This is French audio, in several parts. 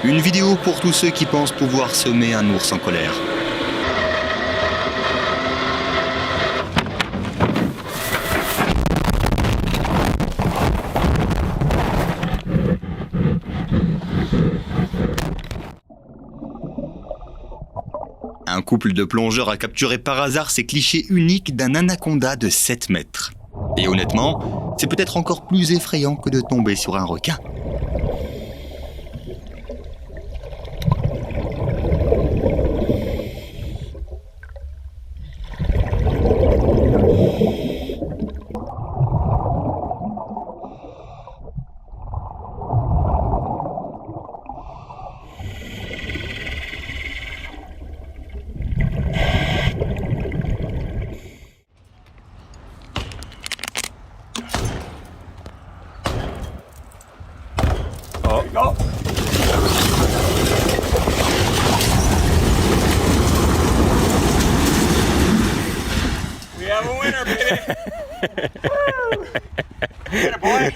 Une vidéo pour tous ceux qui pensent pouvoir semer un ours en colère. Un couple de plongeurs a capturé par hasard ces clichés uniques d'un anaconda de 7 mètres. Et honnêtement, c'est peut-être encore plus effrayant que de tomber sur un requin. Go. We have a winner, baby. Woo! Get it, boy.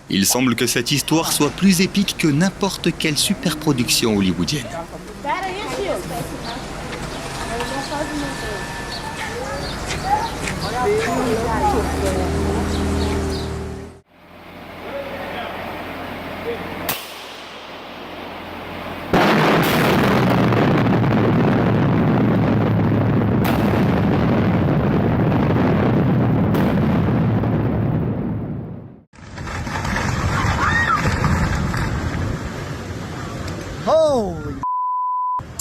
Il semble que cette histoire soit plus épique que n'importe quelle superproduction hollywoodienne.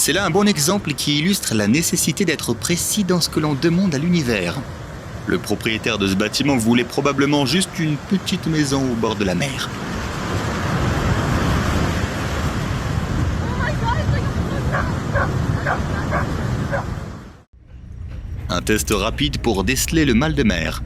C'est là un bon exemple qui illustre la nécessité d'être précis dans ce que l'on demande à l'univers. Le propriétaire de ce bâtiment voulait probablement juste une petite maison au bord de la mer. Un test rapide pour déceler le mal de mer.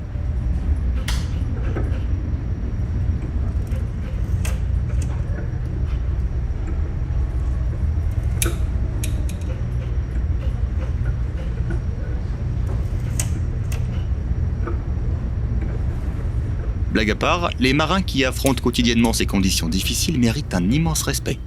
Blague à part, les marins qui affrontent quotidiennement ces conditions difficiles méritent un immense respect.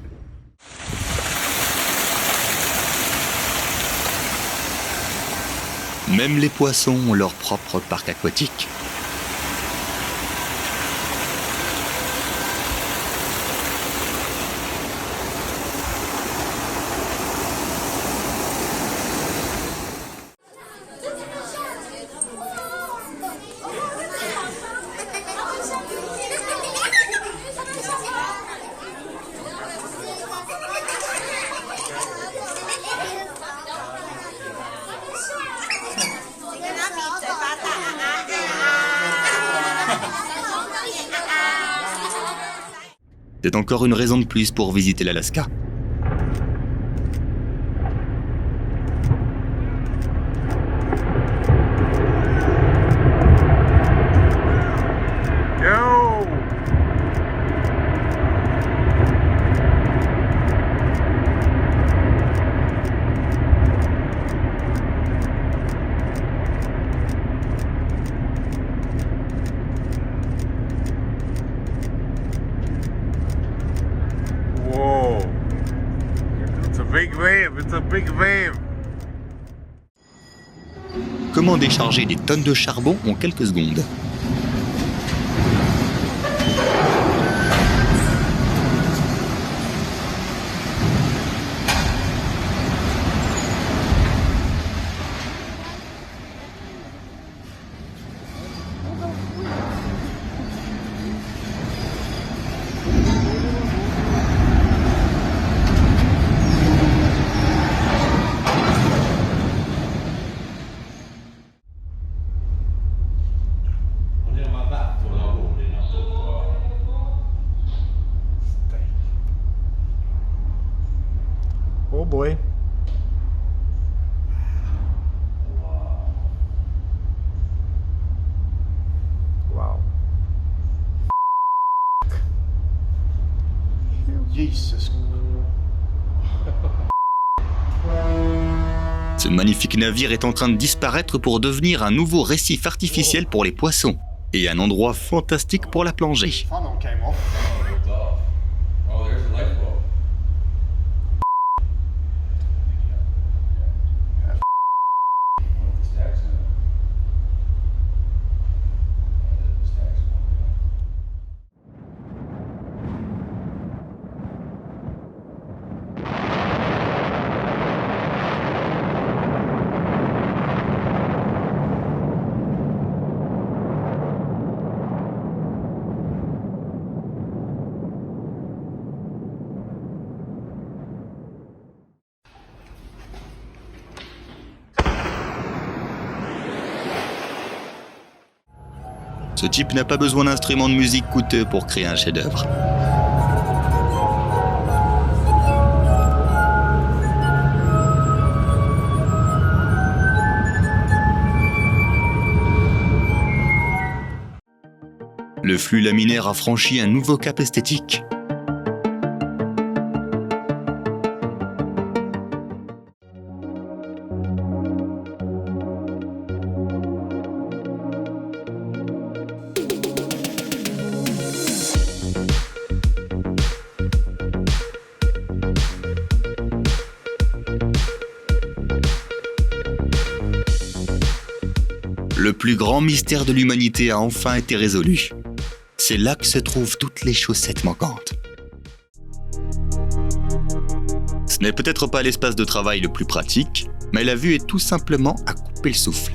Même les poissons ont leur propre parc aquatique. C'est encore une raison de plus pour visiter l'Alaska. It's a big wave. Comment décharger des tonnes de charbon en quelques secondes? Ce magnifique navire est en train de disparaître pour devenir un nouveau récif artificiel pour les poissons et un endroit fantastique pour la plongée. Funnel came off. Oh, there's a lifeboat. Ce type n'a pas besoin d'instruments de musique coûteux pour créer un chef-d'œuvre. Le flux laminaire a franchi un nouveau cap esthétique. Le plus grand mystère de l'humanité a enfin été résolu. C'est là que se trouvent toutes les chaussettes manquantes. Ce n'est peut-être pas l'espace de travail le plus pratique, mais la vue est tout simplement à couper le souffle.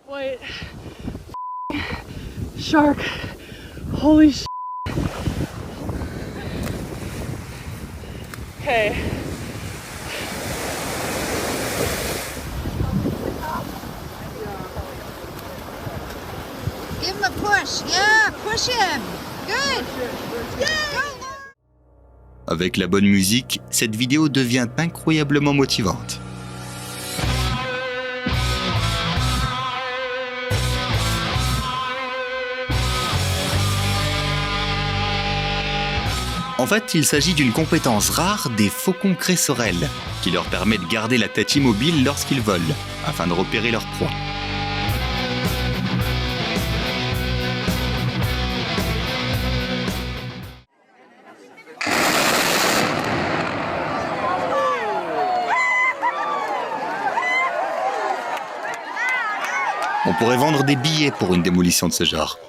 Wait. Shark. Holy sh. Okay. Give him a push. Yeah, push him. Good. Go. Avec la bonne musique, cette vidéo devient incroyablement motivante. En fait, il s'agit d'une compétence rare des faucons cressorelles, qui leur permet de garder la tête immobile lorsqu'ils volent, afin de repérer leur proie. On pourrait vendre des billets pour une démolition de ce genre.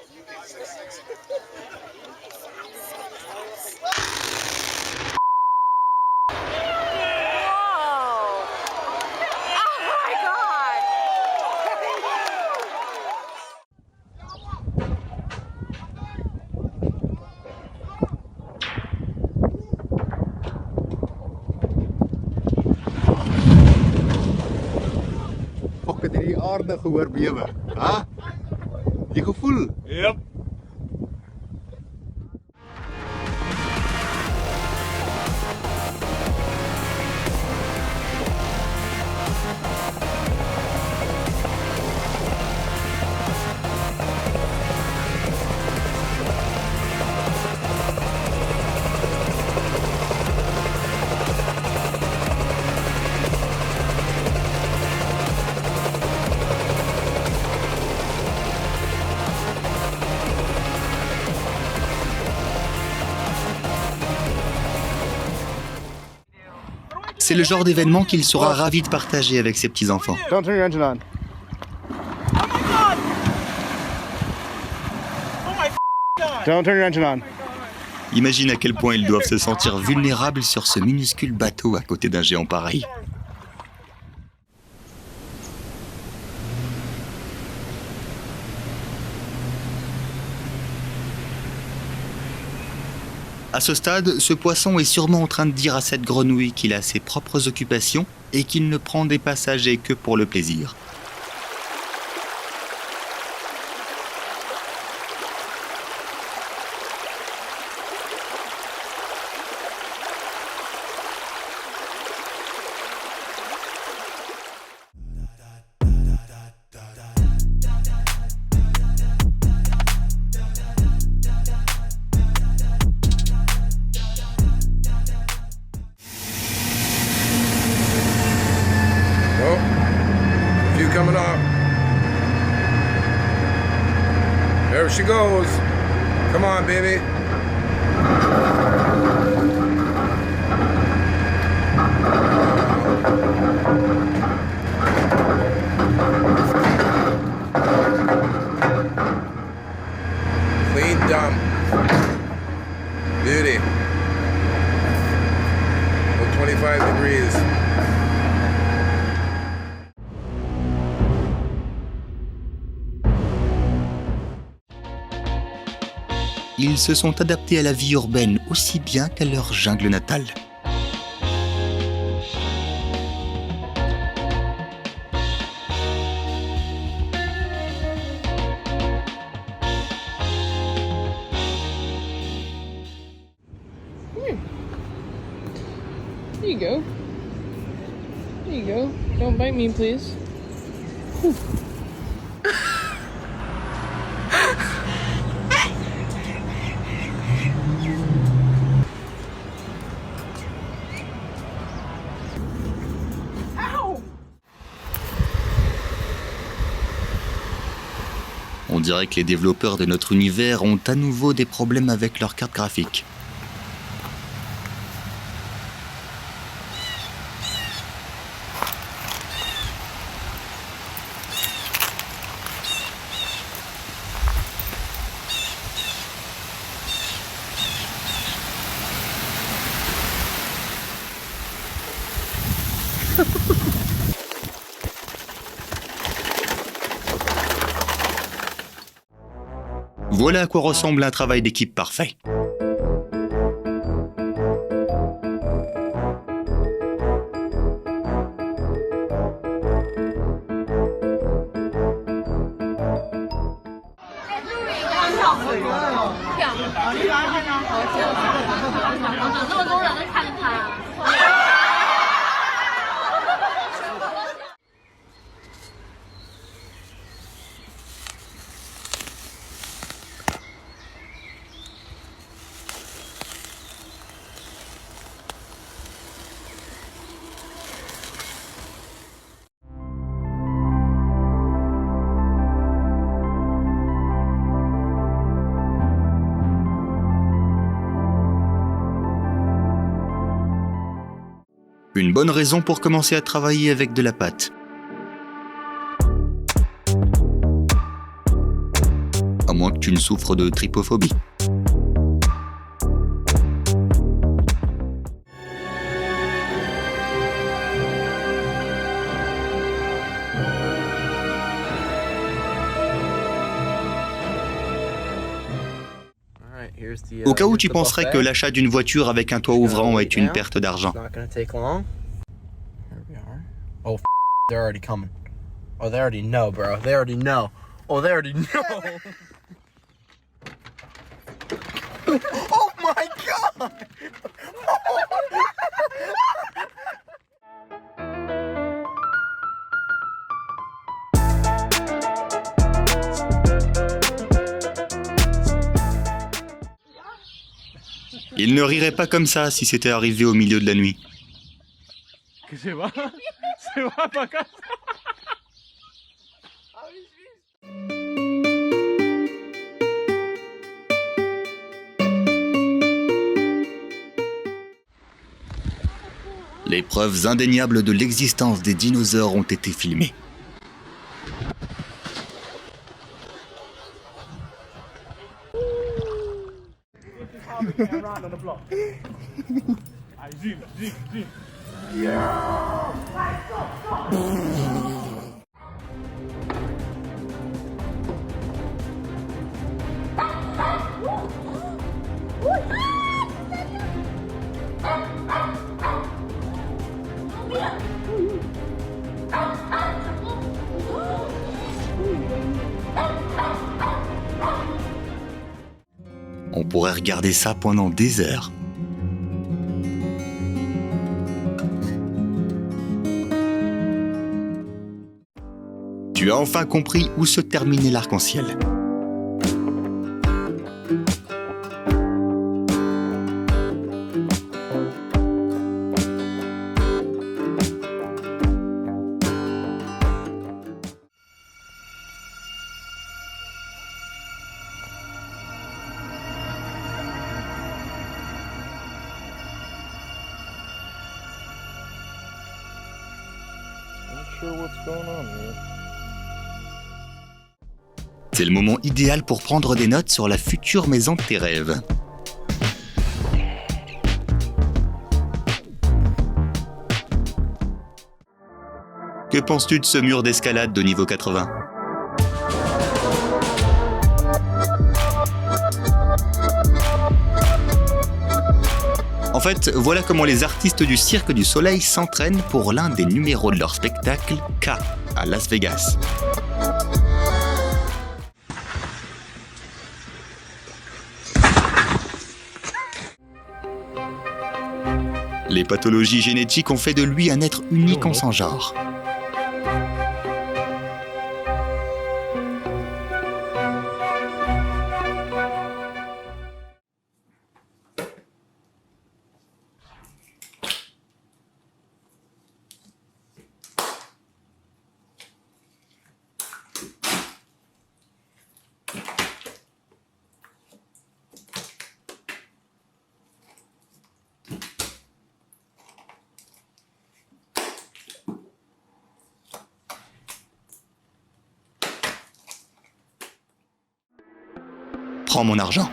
Fokke het hier aardig hoor bewe, hè? Die gevoel. Yep. C'est le genre d'événement qu'il sera ravi de partager avec ses petits-enfants. Don't turn your engine on. Oh my god! Oh my god! Don't turn your engine on. Imagine à quel point ils doivent se sentir vulnérables sur ce minuscule bateau à côté d'un géant pareil. À ce stade, ce poisson est sûrement en train de dire à cette grenouille qu'il a ses propres occupations et qu'il ne prend des passagers que pour le plaisir. Oh, a few coming up. There she goes. Come on, baby. Clean dump. Beauty. Well, 25 degrees. Ils se sont adaptés à la vie urbaine aussi bien qu'à leur jungle natale. There you go. There you go. Don't bite me, please. On dirait que les développeurs de notre univers ont à nouveau des problèmes avec leurs cartes graphiques. Voilà à quoi ressemble un travail d'équipe parfait. Une bonne raison pour commencer à travailler avec de la pâte. À moins que tu ne souffres de trypophobie. Au cas où tu penserais que l'achat d'une voiture avec un toit ouvrant est une perte d'argent. Oh, they're already coming. Oh, they already know, bro. They already know. Oh, they already know. Oh my god! Il ne rirait pas comme ça si c'était arrivé au milieu de la nuit. Que se va para casa. Les preuves indéniables de l'existence des dinosaures ont été filmées. On pourrait regarder ça pendant des heures. Tu as enfin compris où se terminait l'arc-en-ciel. C'est le moment idéal pour prendre des notes sur la future maison de tes rêves. Que penses-tu de ce mur d'escalade de niveau 80 ? En fait, voilà comment les artistes du Cirque du Soleil s'entraînent pour l'un des numéros de leur spectacle, K, à Las Vegas. Les pathologies génétiques ont fait de lui un être unique en son genre. Prends mon argent.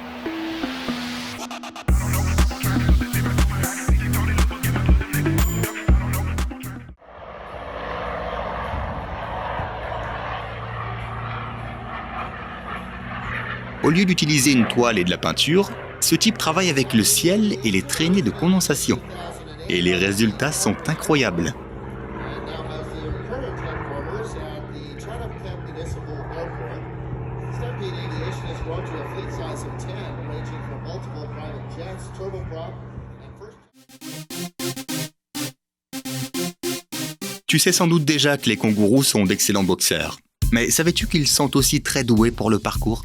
Au lieu d'utiliser une toile et de la peinture, ce type travaille avec le ciel et les traînées de condensation. Et les résultats sont incroyables. Tu sais sans doute déjà que les kangourous sont d'excellents boxeurs. Mais savais-tu qu'ils sont aussi très doués pour le parcours ?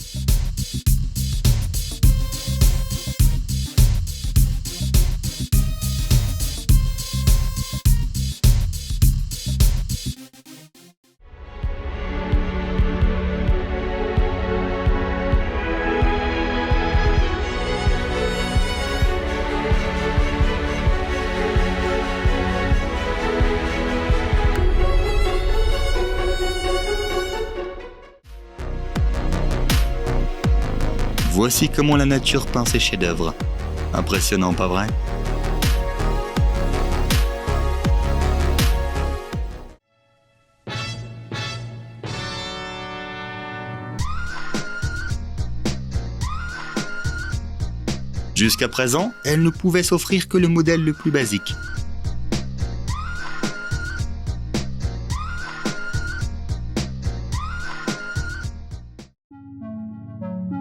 Voici comment la nature peint ses chefs-d'œuvre. Impressionnant, pas vrai ? Jusqu'à présent, elle ne pouvait s'offrir que le modèle le plus basique.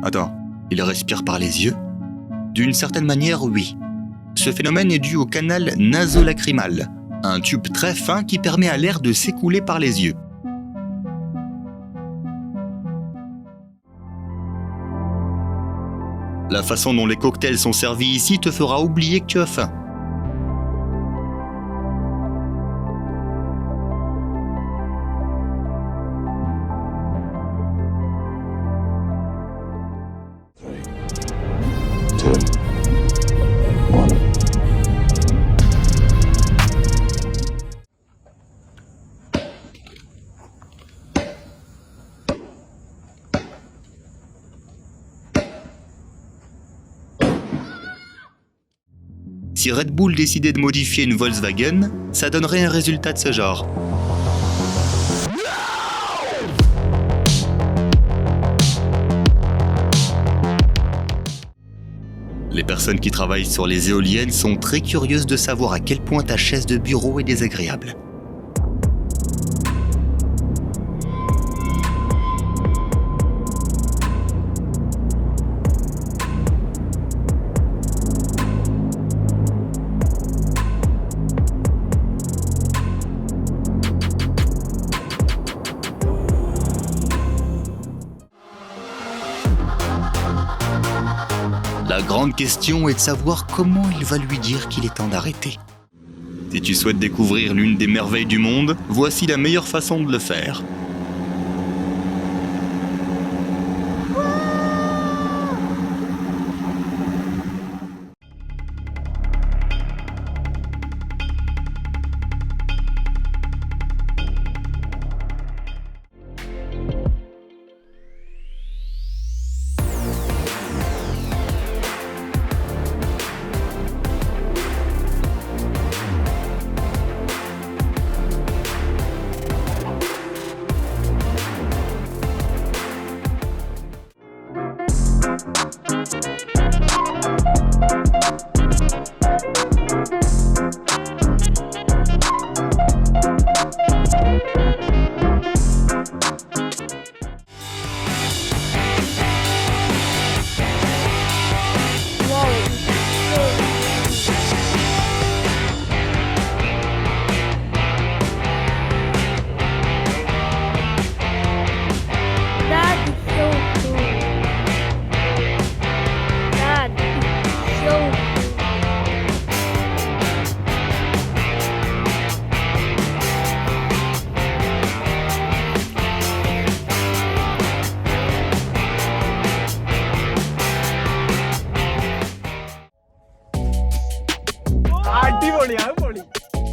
Attends. Il respire par les yeux ? D'une certaine manière, oui. Ce phénomène est dû au canal nasolacrimal, un tube très fin qui permet à l'air de s'écouler par les yeux. La façon dont les cocktails sont servis ici te fera oublier que tu as faim. Si Red Bull décidait de modifier une Volkswagen, ça donnerait un résultat de ce genre. Les personnes qui travaillent sur les éoliennes sont très curieuses de savoir à quel point ta chaise de bureau est désagréable. La grande question est de savoir comment il va lui dire qu'il est temps d'arrêter. Si tu souhaites découvrir l'une des merveilles du monde, voici la meilleure façon de le faire.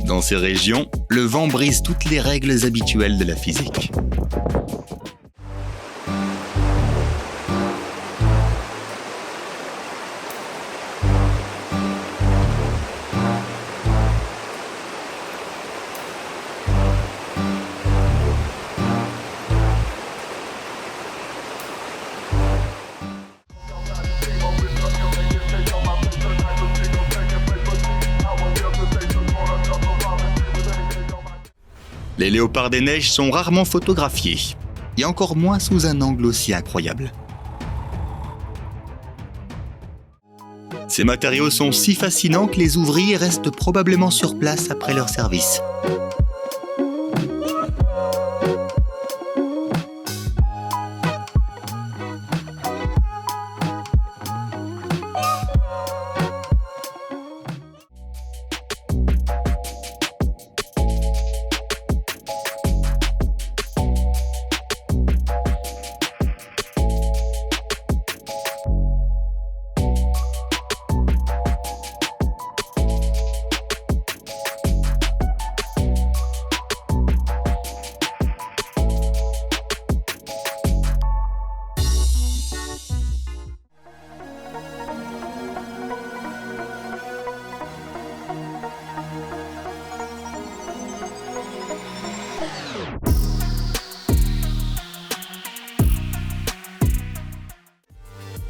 Dans ces régions, le vent brise toutes les règles habituelles de la physique. Les léopards des neiges sont rarement photographiés, et encore moins sous un angle aussi incroyable. Ces matériaux sont si fascinants que les ouvriers restent probablement sur place après leur service.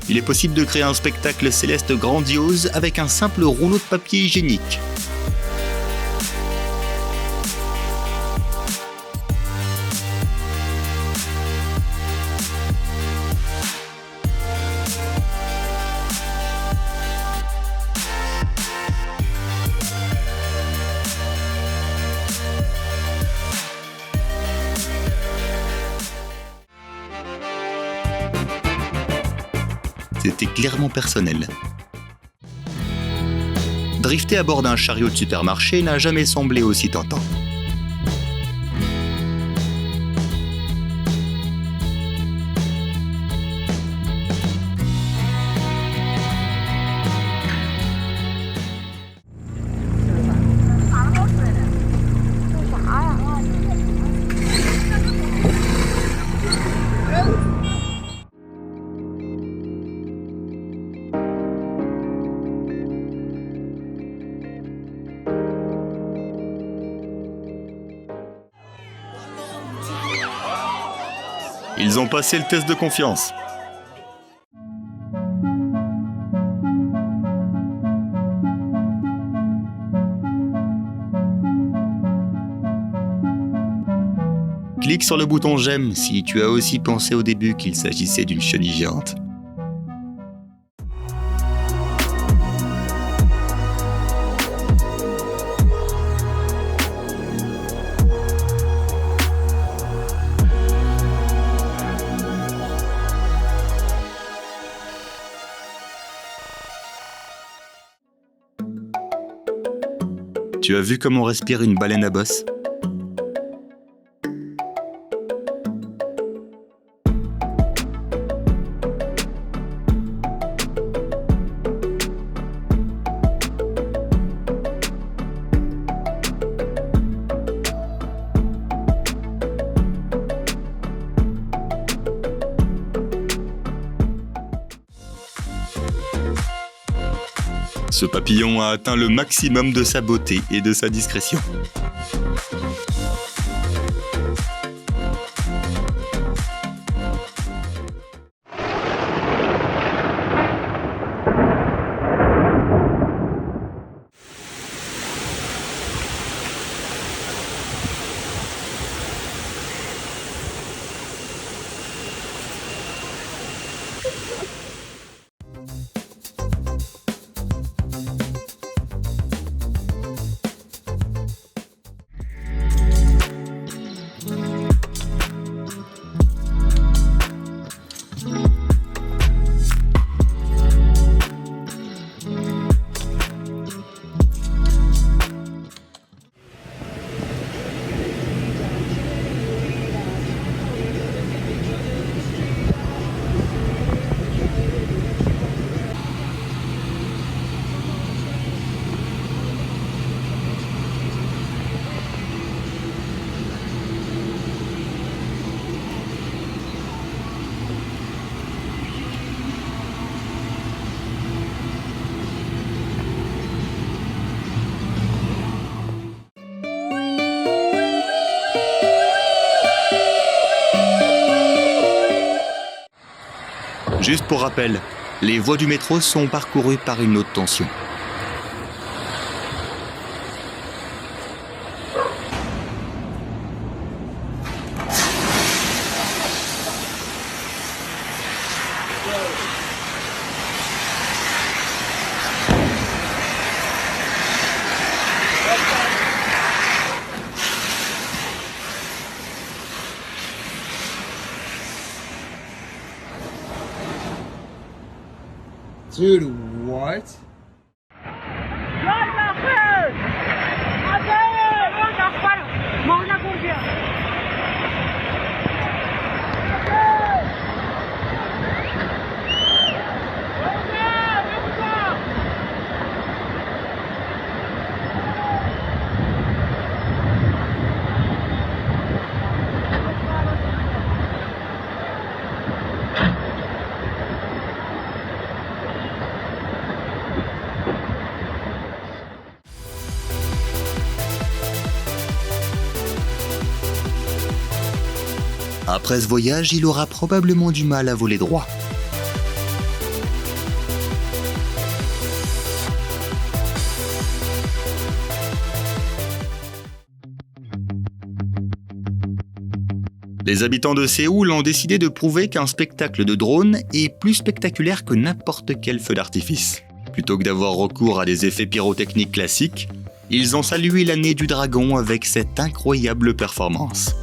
Il est possible de créer un spectacle céleste grandiose avec un simple rouleau de papier hygiénique. C'était clairement personnel. Drifter à bord d'un chariot de supermarché n'a jamais semblé aussi tentant. Ils ont passé le test de confiance. Clique sur le bouton j'aime si tu as aussi pensé au début qu'il s'agissait d'une chenille géante. Tu as vu comment respire une baleine à bosse ? Ce papillon a atteint le maximum de sa beauté et de sa discrétion. Juste pour rappel, les voies du métro sont parcourues par une haute tension. Dude, what? Après ce voyage, il aura probablement du mal à voler droit. Les habitants de Séoul ont décidé de prouver qu'un spectacle de drone est plus spectaculaire que n'importe quel feu d'artifice. Plutôt que d'avoir recours à des effets pyrotechniques classiques, ils ont salué l'année du dragon avec cette incroyable performance.